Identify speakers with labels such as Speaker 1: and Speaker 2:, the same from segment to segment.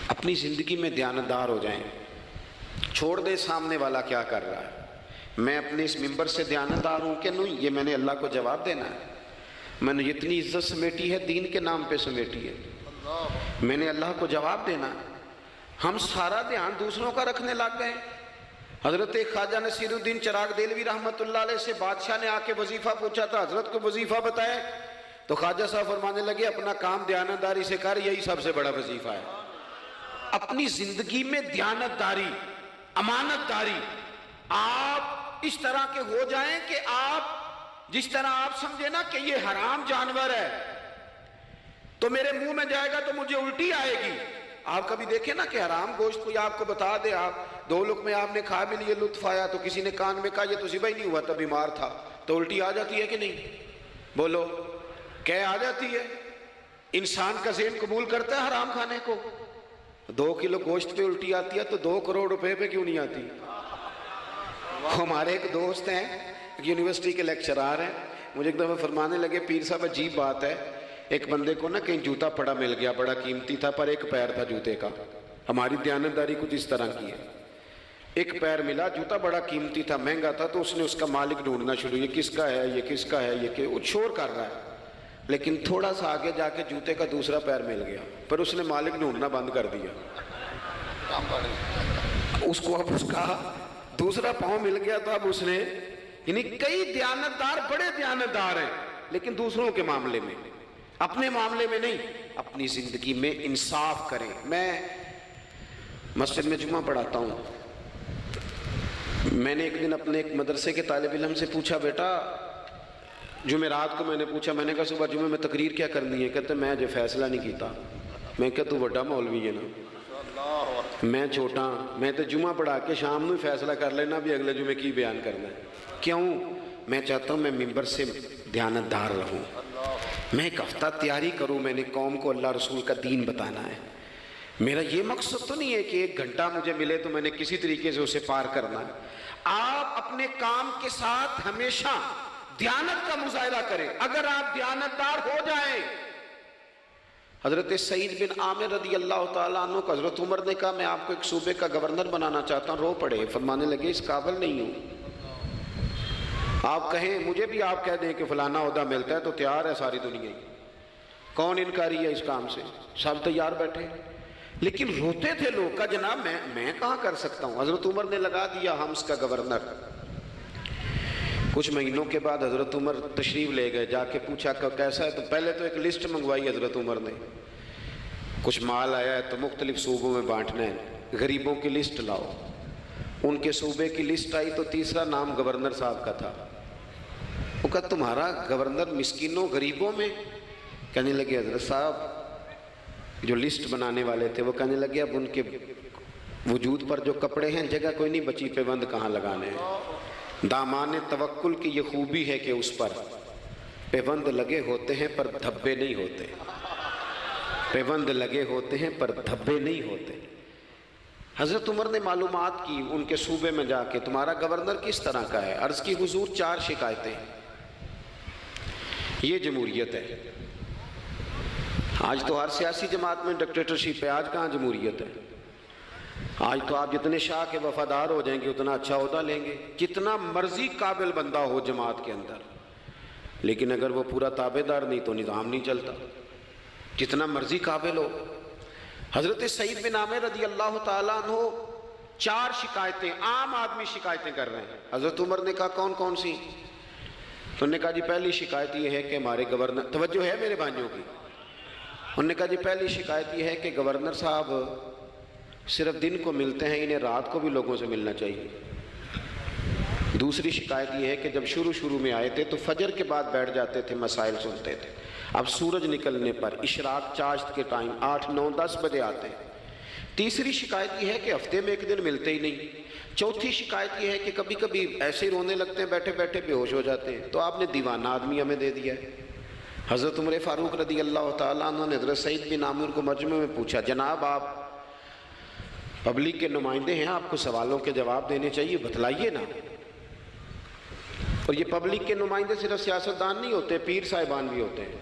Speaker 1: اپنی زندگی میں دیانتدار ہو جائیں. چھوڑ دے سامنے والا کیا کر رہا ہے. میں اپنے اس ممبر سے دیانتدار ہوں کہ نہیں، یہ میں نے اللہ کو جواب دینا ہے. میں نے جتنی عزت سمیٹی ہے دین کے نام پہ سمیٹی ہے، میں نے اللہ کو جواب دینا ہے. ہم سارا دھیان دوسروں کا رکھنے لگ گئے. حضرت خواجہ نصیر الدین چراغ دہلوی رحمۃ اللہ علیہ سے بادشاہ نے آ کے وظیفہ پوچھا تھا، حضرت کو وظیفہ بتائے تو خواجہ صاحب فرمانے لگے اپنا کام دیانتداری سے کر، یہی سب سے بڑا وظیفہ ہے. اپنی زندگی میں دیانتداری، امانت داری، آپ اس طرح کے ہو جائیں کہ آپ جس طرح آپ سمجھے نا کہ یہ حرام جانور ہے تو میرے منہ میں جائے گا تو مجھے الٹی آئے گی. آپ کبھی دیکھیں نا کہ حرام گوشت کوئی آپ کو بتا دے، آپ 2 لقمے آپ نے کھا بھی لیے، لطف آیا، تو کسی نے کان میں کہا یہ تو ذبح ہی نہیں ہوا تھا، بیمار تھا، تو الٹی آ جاتی ہے کہ نہیں؟ بولو کہ آ جاتی ہے. انسان کا ذہن قبول کرتا ہے حرام کھانے کو. 2 کلو گوشت پہ الٹی آتی ہے تو 2 کروڑ روپے پہ کیوں نہیں آتی؟ ہمارے ایک دوست ہیں، یونیورسٹی کے لیکچرار ہیں، مجھے ایک دفعہ فرمانے لگے پیر صاحب عجیب بات ہے، ایک بندے کو نا کہیں جوتا پڑا مل گیا، بڑا قیمتی تھا پر ایک پیر تھا جوتے کا. ہماری دیانتداری کچھ اس طرح کی ہے. ایک پیر ملا، جوتا بڑا قیمتی تھا، مہنگا تھا، تو اس نے اس کا مالک ڈھونڈنا شروع، یہ کس کا ہے، یہ کس کا ہے، یہ کہ وہ شور کر رہا ہے. لیکن تھوڑا سا آگے جا کے جوتے کا دوسرا پیر مل گیا، پر اس نے مالک ڈھونڈنا بند کر دیا. اس کو اب اس کا دوسرا پاؤں مل گیا تو اب اس نے، یعنی کئی دیانتدار بڑے دیانتدار ہیں لیکن دوسروں کے معاملے میں، اپنے معاملے میں نہیں. اپنی زندگی میں انصاف کریں. میں مسجد میں جمعہ پڑھاتا ہوں. میں نے ایک دن اپنے ایک مدرسے کے طالب علم سے پوچھا، بیٹا جمعرات کو میں نے پوچھا، میں نے کہا صبح جمعہ میں تقریر کیا کرنی ہے؟ کہتے میں جو فیصلہ نہیں کیتا. میں کہا تو بڑا مولوی ہے نا، میں چھوٹا، میں تو جمعہ پڑھا کے شام میں فیصلہ کر لینا بھی اگلے جمعے کی بیان کرنا ہے. کیوں؟ میں چاہتا ہوں میں ممبر سے دیانتدار رہوں، میں ایک ہفتہ تیاری کروں، میں نے قوم کو اللہ رسول کا دین بتانا ہے. میرا یہ مقصد تو نہیں ہے کہ 1 گھنٹہ مجھے ملے تو میں نے کسی طریقے سے اسے پار کرنا ہے. آپ اپنے کام کے ساتھ ہمیشہ دیانت کا مظاہرہ کریں. اگر آپ دیانتدار ہو جائیں، حضرت سعید بن عامر رضی اللہ تعالیٰ عنہ کو حضرت عمر نے کہا میں آپ کو ایک صوبے کا گورنر بنانا چاہتا ہوں. رو پڑے، فرمانے لگے اس قابل نہیں ہوں. آپ کہیں مجھے بھی آپ کہہ دیں کہ فلانا عہدہ ملتا ہے تو تیار ہے ساری دنیا ہی، کون انکاری ہے اس کام سے؟ سب تیار بیٹھے. لیکن روتے تھے لوگ، کہا جناب میں کہاں کر سکتا ہوں. حضرت عمر نے لگا دیا حمص کا گورنر. کچھ مہینوں کے بعد حضرت عمر تشریف لے گئے، جا کے پوچھا کہ کیسا ہے؟ تو پہلے تو ایک لسٹ منگوائی حضرت عمر نے، کچھ مال آیا ہے تو مختلف صوبوں میں بانٹنا ہے، غریبوں کی لسٹ لاؤ. ان کے صوبے کی لسٹ آئی تو تیسرا نام گورنر صاحب کا تھا. وہ کہا تمہارا گورنر مسکینوں غریبوں میں؟ کہنے لگے حضرت صاحب جو لسٹ بنانے والے تھے وہ کہنے لگے اب ان کے وجود پر جو کپڑے ہیں جگہ کوئی نہیں بچی، پیوند کہاں لگانے ہیں. دامان توکل کی یہ خوبی ہے کہ اس پر پیوند لگے ہوتے ہیں پر دھبے نہیں ہوتے. پیوند لگے ہوتے ہیں پر دھبے نہیں ہوتے. حضرت عمر نے معلومات کی ان کے صوبے میں جا کے، تمہارا گورنر کس طرح کا ہے؟ عرض کی حضور 4 شکایتیں. یہ جمہوریت ہے. آج تو ہر سیاسی جماعت میں ڈکٹیٹرشپ ہے، آج کہاں جمہوریت ہے؟ آج تو آپ جتنے شاہ کے وفادار ہو جائیں گے اتنا اچھا عہدہ لیں گے، جتنا مرضی قابل بندہ ہو جماعت کے اندر، لیکن اگر وہ پورا تابع دار نہیں تو نظام نہیں چلتا، جتنا مرضی قابل ہو. حضرت سعید بن عامر رضی اللہ تعالیٰ عنہ 4 شکایتیں، عام آدمی شکایتیں کر رہے ہیں. حضرت عمر نے کہا کون کون سی؟ تو انہوں نے کہا جی پہلی شکایت یہ ہے کہ ہمارے گورنر، توجہ ہے میرے بھائیوں کی، انہوں نے کہا جی پہلی شکایت یہ ہے کہ گورنر صاحب صرف دن کو ملتے ہیں، انہیں رات کو بھی لوگوں سے ملنا چاہیے. دوسری شکایت یہ ہے کہ جب شروع میں آئے تھے تو فجر کے بعد بیٹھ جاتے تھے، مسائل سنتے تھے، اب سورج نکلنے پر اشراق چاشت کے ٹائم 8 9 10 بجے آتے ہیں. تیسری شکایت یہ ہے کہ ہفتے میں 1 دن ملتے ہی نہیں. چوتھی شکایت یہ ہے کہ کبھی کبھی ایسے ہی رونے لگتے ہیں، بیٹھے بیٹھے بے ہوش ہو جاتے ہیں. تو آپ نے دیوانہ آدمی ہمیں دے دیا ہے. حضرت عمر فاروق رضی اللہ تعالیٰ عنہ نے حضرت سعید بن عامر کو مجمع میں پوچھا، جناب آپ پبلک کے نمائندے ہیں، آپ کو سوالوں کے جواب دینے چاہیے، بتلائیے نا. اور یہ پبلک کے نمائندے صرف سیاستدان نہیں ہوتے، پیر صاحبان بھی ہوتے ہیں،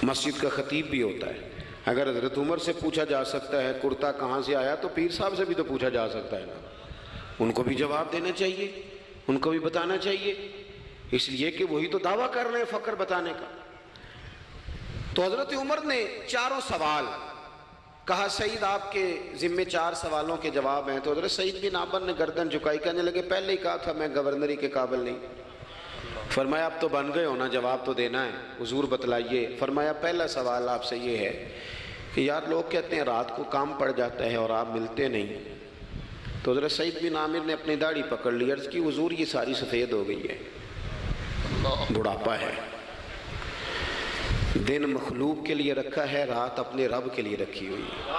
Speaker 1: مسجد کا خطیب بھی ہوتا ہے. اگر حضرت عمر سے پوچھا جا سکتا ہے کرتا کہاں سے آیا تو پیر صاحب سے بھی تو پوچھا جا سکتا ہے نا، ان کو بھی جواب دینا چاہیے، ان کو بھی بتانا چاہیے، اس لیے کہ وہی تو دعویٰ کر رہے ہیں فقر بتانے کا۔ تو حضرت عمر نے چاروں سوال کہا، سعید آپ کے ذمے 4 سوالوں کے جواب ہیں۔ تو حضرت سعید بن عامر نے گردن جھکائی، کہنے لگے پہلے ہی کہا تھا میں گورنری کے قابل نہیں۔ فرمایا اب تو بن گئے ہونا، جواب تو دینا ہے، حضور بتلائیے۔ فرمایا پہلا سوال آپ سے یہ ہے کہ یار لوگ کہتے ہیں رات کو کام پڑ جاتا ہے اور آپ ملتے نہیں۔ تو حضرت سعید بن عامر نے اپنی داڑھی پکڑ لی، عرض کی حضور یہ ساری سفید ہو گئی ہے، بڑھاپا ہے، دن مخلوق کے لیے رکھا ہے، رات اپنے رب کے لیے رکھی ہوئی ہے۔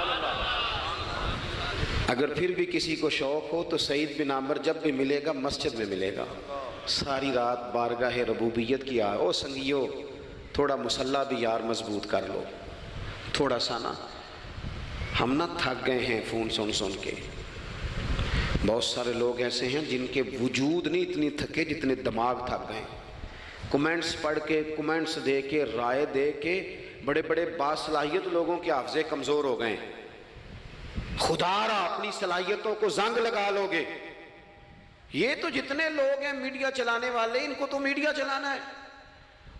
Speaker 1: اگر پھر بھی کسی کو شوق ہو تو سعید بن عامر جب بھی ملے گا مسجد میں ملے گا، ساری رات بارگاہ ربوبیت کی او سنگیو تھوڑا مسلح بھی یار مضبوط کر لو، تھوڑا سا نا، ہم نہ تھک گئے ہیں فون سن سن کے۔ بہت سارے لوگ ایسے ہیں جن کے وجود نہیں اتنی تھکے جتنے دماغ تھک گئے، کمنٹس پڑھ کے، کمنٹس دے کے، رائے دے کے، بڑے بڑے باصلاحیت لوگوں کے حافظے کمزور ہو گئے۔ خدا را اپنی صلاحیتوں کو زنگ لگا لو گے۔ یہ تو جتنے لوگ ہیں میڈیا چلانے والے، ان کو تو میڈیا چلانا ہے،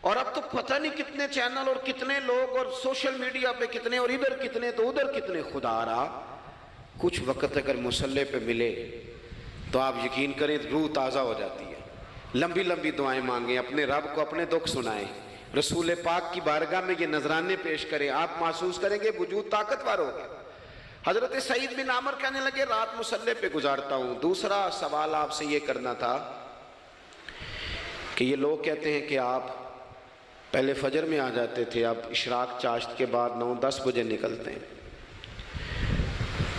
Speaker 1: اور اب تو پتہ نہیں کتنے چینل اور کتنے لوگ اور سوشل میڈیا پہ کتنے، اور ادھر کتنے تو ادھر کتنے۔ خدا را کچھ وقت اگر مصلے پہ ملے تو آپ یقین کریں روح تازہ ہو جاتی ہے، لمبی لمبی دعائیں مانگیں، اپنے رب کو اپنے دکھ سنائیں، رسول پاک کی بارگاہ میں یہ نذرانے پیش کریں، آپ محسوس کریں گے وجود طاقتور ہو گیا۔ حضرت سعید بن عامر کہنے لگے رات مصلے پہ گزارتا ہوں۔ دوسرا سوال آپ سے یہ کرنا تھا کہ یہ لوگ کہتے ہیں کہ آپ پہلے فجر میں آ جاتے تھے، اب اشراق چاشت کے بعد 9-10 بجے نکلتے ہیں۔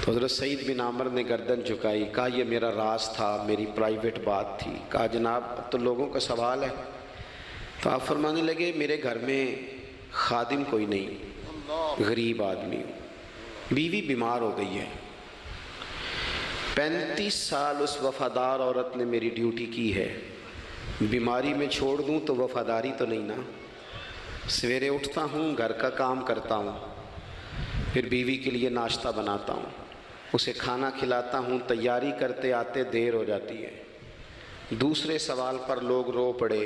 Speaker 1: تو حضرت سعید بن عامر نے گردن جھکائی، کہا یہ میرا راز تھا، میری پرائیویٹ بات تھی۔ کہا جناب اب تو لوگوں کا سوال ہے۔ تو آپ فرمانے لگے میرے گھر میں خادم کوئی نہیں، غریب آدمی ہوں، بیوی بیمار ہو گئی ہے، 35 سال اس وفادار عورت نے میری ڈیوٹی کی ہے، بیماری میں چھوڑ دوں تو وفاداری تو نہیں نا۔ سویرے اٹھتا ہوں، گھر کا کام کرتا ہوں، پھر بیوی کے لیے ناشتہ بناتا ہوں، اسے کھانا کھلاتا ہوں، تیاری کرتے آتے دیر ہو جاتی ہے۔ دوسرے سوال پر لوگ رو پڑے۔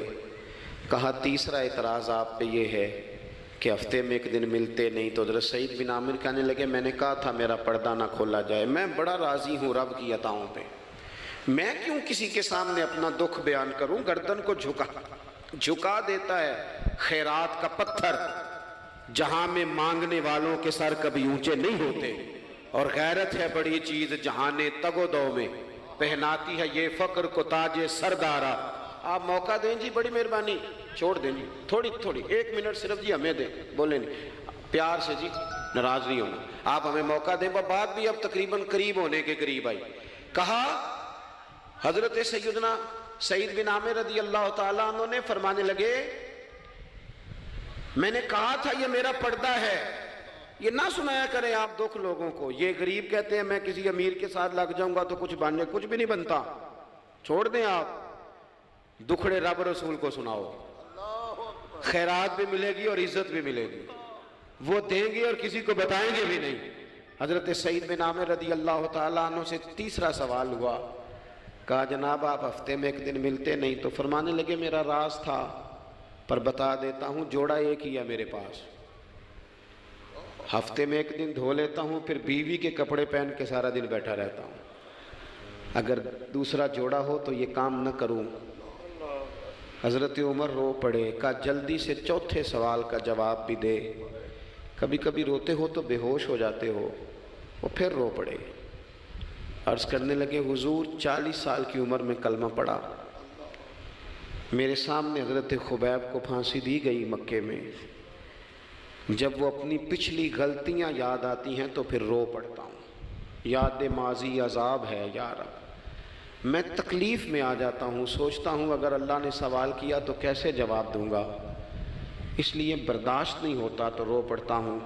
Speaker 1: کہا تیسرا اعتراض آپ پہ یہ ہے کہ ہفتے میں ایک دن ملتے نہیں۔ تو حضرت سعید بن عامر کہنے لگے میں نے کہا تھا میرا پردہ نہ کھولا جائے، میں بڑا راضی ہوں رب کی عطاؤں پہ، میں کیوں کسی کے سامنے اپنا دکھ بیان کروں۔ گردن کو جھکا دیتا ہے خیرات کا پتھر، جہاں میں مانگنے والوں کے سر کبھی اونچے نہیں ہوتے، اور غیرت ہے بڑی چیز جہانے تگ و دو میں، پہناتی ہے یہ فقر کو تاج سردارا۔ آپ موقع دیں جی، بڑی مہربانی، چھوڑ دیں جی، تھوڑی 1 منٹ صرف جی ہمیں دیں، بولیں نہیں پیار سے جی، ناراض نہیں ہونا، آپ ہمیں موقع دیں۔ بات بھی اب تقریباً قریب ہونے کے قریب آئی۔ کہا حضرت سیدنا سعید بن عامر رضی اللہ تعالیٰ عنہ نے فرمانے لگے میں نے کہا تھا یہ میرا پردہ ہے، یہ نہ سنایا کریں آپ دکھ لوگوں کو۔ یہ غریب کہتے ہیں میں کسی امیر کے ساتھ لگ جاؤں گا تو کچھ بھی نہیں بنتا، چھوڑ دیں آپ، دکھڑے رب رسول کو سناؤ، خیرات بھی ملے گی اور عزت بھی ملے گی، وہ دیں گے اور کسی کو بتائیں گے بھی نہیں۔ حضرت سعید بن عامر رضی اللہ تعالیٰ عنہ سے تیسرا سوال ہوا۔ کہا جناب آپ ہفتے میں ایک دن ملتے نہیں۔ تو فرمانے لگے میرا راز تھا پر بتا دیتا ہوں، جوڑا ایک ہی ہے میرے پاس، ہفتے میں ایک دن دھو لیتا ہوں، پھر بیوی کے کپڑے پہن کے سارا دن بیٹھا رہتا ہوں، اگر دوسرا جوڑا ہو تو یہ کام نہ کروں۔ حضرت عمر رو پڑے۔ کہا جلدی سے چوتھے سوال کا جواب بھی دے، کبھی کبھی روتے ہو تو بے ہوش ہو جاتے ہو۔ وہ پھر رو پڑے، عرض کرنے لگے حضور 40 سال کی عمر میں کلمہ پڑھا، میرے سامنے حضرت خبیب کو پھانسی دی گئی مکے میں، جب وہ اپنی پچھلی غلطیاں یاد آتی ہیں تو پھر رو پڑتا ہوں، یاد ماضی عذاب ہے یا رب، میں تکلیف میں آ جاتا ہوں، سوچتا ہوں اگر اللہ نے سوال کیا تو کیسے جواب دوں گا، اس لیے برداشت نہیں ہوتا تو رو پڑتا ہوں۔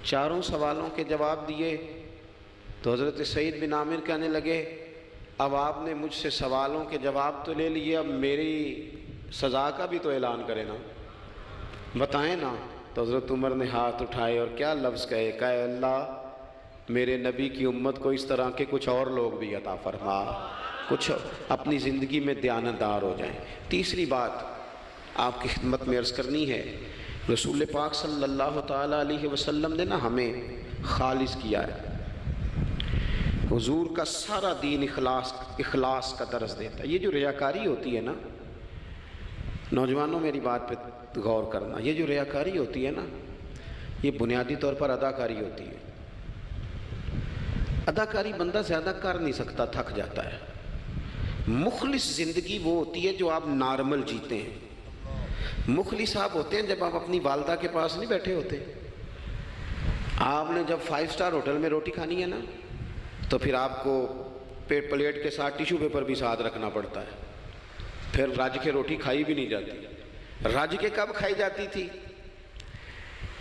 Speaker 1: چاروں سوالوں کے جواب دیے تو حضرت سعید بن عامر کہنے لگے اب آپ نے مجھ سے سوالوں کے جواب تو لے لیے، اب میری سزا کا بھی تو اعلان کرے نا، بتائیں نا تو حضرت عمر نے ہاتھ اٹھائے اور کیا لفظ کہے، کہے اللہ میرے نبی کی امت کو اس طرح کے کچھ اور لوگ بھی عطا فرما، کچھ اپنی زندگی میں دیانتدار ہو جائیں۔ تیسری بات آپ کی خدمت میں عرض کرنی ہے، رسول پاک صلی اللہ تعالیٰ علیہ وسلم نے نا ہمیں خالص کیا ہے۔ حضور کا سارا دین اخلاص کا درس دیتا ہے۔ یہ جو ریاکاری ہوتی ہے نا، نوجوانوں میری بات پہ غور کرنا، یہ جو ریاکاری ہوتی ہے نا، یہ بنیادی طور پر اداکاری ہوتی ہے۔ اداکاری بندہ زیادہ کر نہیں سکتا، تھک جاتا ہے۔ مخلص زندگی وہ ہوتی ہے جو آپ نارمل جیتے ہیں۔ مخلص آپ ہوتے ہیں جب آپ اپنی والدہ کے پاس نہیں بیٹھے ہوتے۔ آپ نے جب 5 اسٹار ہوٹل میں روٹی کھانی ہے نا، تو پھر آپ کو پلیٹ کے ساتھ ٹیشو پیپر بھی ساتھ رکھنا پڑتا ہے، پھر رج کے روٹی کھائی بھی نہیں جاتی۔ رج کے کب کھائی جاتی تھی؟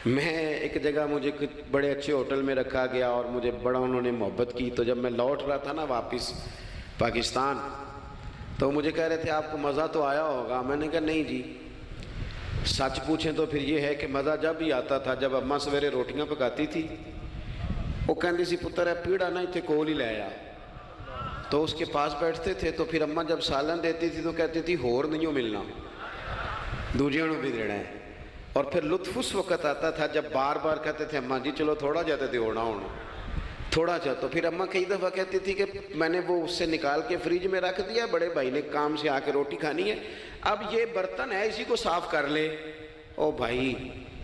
Speaker 1: میں ایک جگہ مجھے بڑے اچھے ہوٹل میں رکھا گیا اور مجھے بڑا انہوں نے محبت کی، تو جب میں لوٹ رہا تھا نا واپس پاکستان، تو مجھے کہہ رہے تھے آپ کو مزہ تو آیا ہوگا۔ میں نے کہا نہیں جی، سچ پوچھیں تو پھر یہ ہے کہ مزہ جب ہی آتا تھا جب اماں سویرے روٹیاں پکاتی تھی، وہ کہندی سی پتر ہے پیڑا نہ اتنے کول ہی لے آیا، تو اس کے پاس بیٹھتے تھے، تو پھر اماں جب سالن دیتی تھی تو کہتی تھی ہور نہیں ملنا، دوجیاں بھی دینا ہے۔ اور پھر لطف اس وقت آتا تھا جب بار بار کہتے تھے اماں جی چلو تھوڑا جاتے تھے ہونا تھوڑا جا، تو پھر اماں کئی دفعہ کہتی تھی کہ میں نے وہ اس سے نکال کے فریج میں رکھ دیا، بڑے بھائی نے کام سے آ کے روٹی کھانی ہے، اب یہ برتن ہے اسی کو صاف کر لے۔ او بھائی،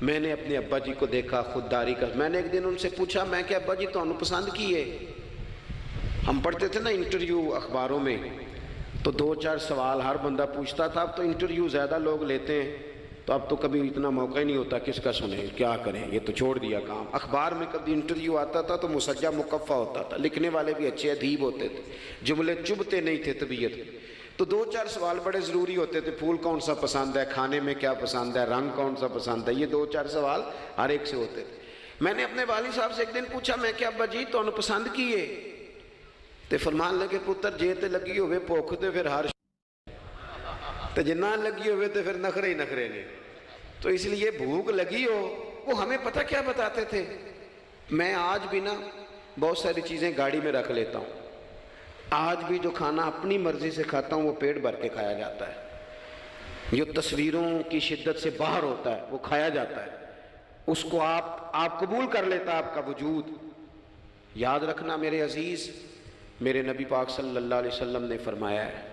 Speaker 1: میں نے اپنے ابا جی کو دیکھا خودداری کا، میں نے ایک دن ان سے پوچھا، میں کہ ابا جی تو انہوں پسند کی ہے؟ ہم پڑھتے تھے نا انٹرویو اخباروں میں، تو 2-4 سوال ہر بندہ پوچھتا تھا، اب تو انٹرویو زیادہ لوگ لیتے ہیں، تو اب تو کبھی اتنا موقع ہی نہیں ہوتا، کس کا سنیں کیا کریں، یہ تو چھوڑ دیا کام۔ اخبار میں کبھی انٹرویو آتا تھا تو مسجع مکفہ ہوتا تھا، لکھنے والے بھی اچھے ادیب ہوتے تھے، جملے چبھتے نہیں تھے طبیعت، تو 2-4 سوال بڑے ضروری ہوتے تھے، پھول کون سا پسند ہے، کھانے میں کیا پسند ہے، رنگ کون سا پسند ہے، یہ 2-4 سوال ہر ایک سے ہوتے تھے۔ میں نے اپنے والد صاحب سے ایک دن پوچھا، میں کہ ابا جی تو انہوں پسند کیے؟ تے فرمان لگے پتر جے تے لگی ہوئے بھوک تے پھر ہر تے جے نہ لگی ہوئے تے پھر نخرے ہی نخرے نے، تو اس لیے بھوک لگی ہو۔ وہ ہمیں پتہ کیا بتاتے تھے، میں آج بھی نا بہت ساری چیزیں گاڑی میں رکھ لیتا ہوں، آج بھی جو کھانا اپنی مرضی سے کھاتا ہوں وہ پیٹ بھر کے کھایا جاتا ہے، جو تصویروں کی شدت سے باہر ہوتا ہے وہ کھایا جاتا ہے، اس کو آپ قبول کر لیتا آپ کا وجود۔ یاد رکھنا میرے عزیز، میرے نبی پاک صلی اللہ علیہ وسلم نے فرمایا ہے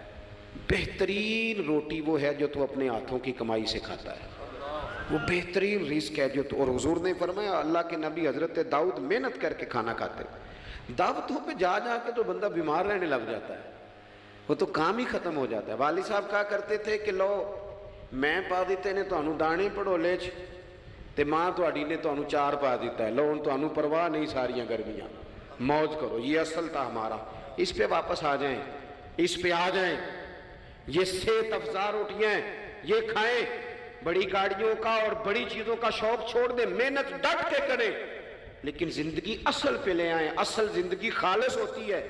Speaker 1: بہترین روٹی وہ ہے جو تو اپنے ہاتھوں کی کمائی سے کھاتا ہے، وہ بہترین رزق ہے جو تو، اور حضور نے فرمایا اللہ کے نبی حضرت داؤد محنت کر کے کھانا کھاتے، دعوتوں پہ جا جا کے تو بندہ بیمار رہنے لگ جاتا ہے، وہ تو کام ہی ختم ہو جاتا ہے۔ والد صاحب کہا کرتے تھے کہ لو میں پا دیتے نے تانوں دانے پڑولے چ تے ماں تہاڈی نے تانوں چار پا دیتا ہے، لو ہن تانوں پرواہ نہیں ساریاں گرمیاں، موج کرو۔ یہ اصل تھا ہمارا، اس پہ واپس آ جائیں، اس پہ آ جائیں، یہ صحت افزا روٹیاں یہ کھائیں، بڑی گاڑیوں کا اور بڑی چیزوں کا شوق چھوڑ دیں، محنت ڈٹ کے کریں، لیکن زندگی اصل پہ لے آئیں۔ اصل زندگی خالص ہوتی ہے،